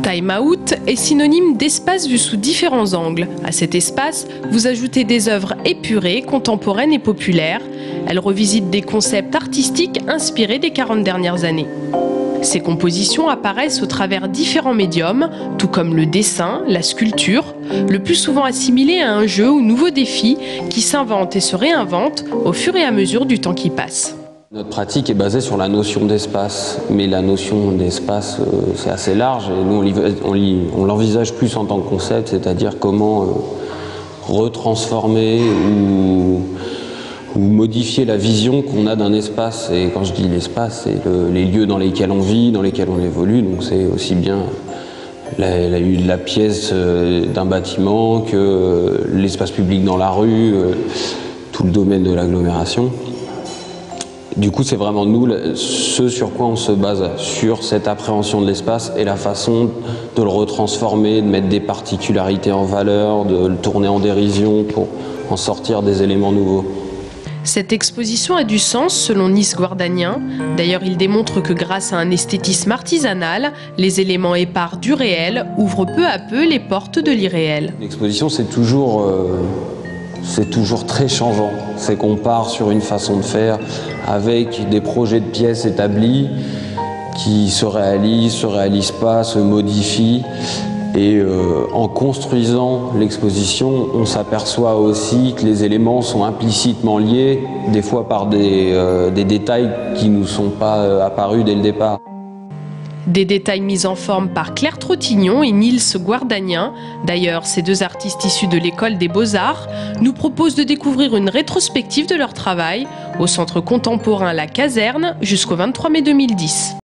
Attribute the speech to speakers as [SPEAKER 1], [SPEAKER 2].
[SPEAKER 1] Time Out est synonyme d'espace vu sous différents angles. À cet espace, vous ajoutez des œuvres épurées, contemporaines et populaires. Elles revisitent des concepts artistiques inspirés des 40 dernières années. Ces compositions apparaissent au travers différents médiums, tout comme le dessin, la sculpture, le plus souvent assimilés à un jeu ou nouveau défi qui s'invente et se réinvente au fur et à mesure du temps qui passe.
[SPEAKER 2] Notre pratique est basée sur la notion d'espace, mais la notion d'espace c'est assez large et nous on l'envisage plus en tant que concept, c'est-à-dire comment retransformer ou modifier la vision qu'on a d'un espace. Et quand je dis l'espace, c'est les lieux dans lesquels on vit, dans lesquels on évolue, donc c'est aussi bien la pièce d'un bâtiment que l'espace public dans la rue, tout le domaine de l'agglomération. Du coup, c'est vraiment nous, ce sur quoi on se base, sur cette appréhension de l'espace et la façon de le retransformer, de mettre des particularités en valeur, de le tourner en dérision pour en sortir des éléments nouveaux.
[SPEAKER 1] Cette exposition a du sens selon Nis Guardanien. D'ailleurs, il démontre que grâce à un esthétisme artisanal, les éléments épars du réel ouvrent peu à peu les portes de l'irréel.
[SPEAKER 2] L'exposition, c'est toujours très changeant. C'est qu'on part sur une façon de faire avec des projets de pièces établis qui se réalisent pas, se modifient. Et en construisant l'exposition, on s'aperçoit aussi que les éléments sont implicitement liés, des fois par des détails qui ne nous sont pas apparus dès le départ.
[SPEAKER 1] Des détails mis en forme par Claire Trottignon et Nils Guardanien. D'ailleurs, ces deux artistes issus de l'école des Beaux-Arts nous proposent de découvrir une rétrospective de leur travail au Centre contemporain La Caserne jusqu'au 23 mai 2010.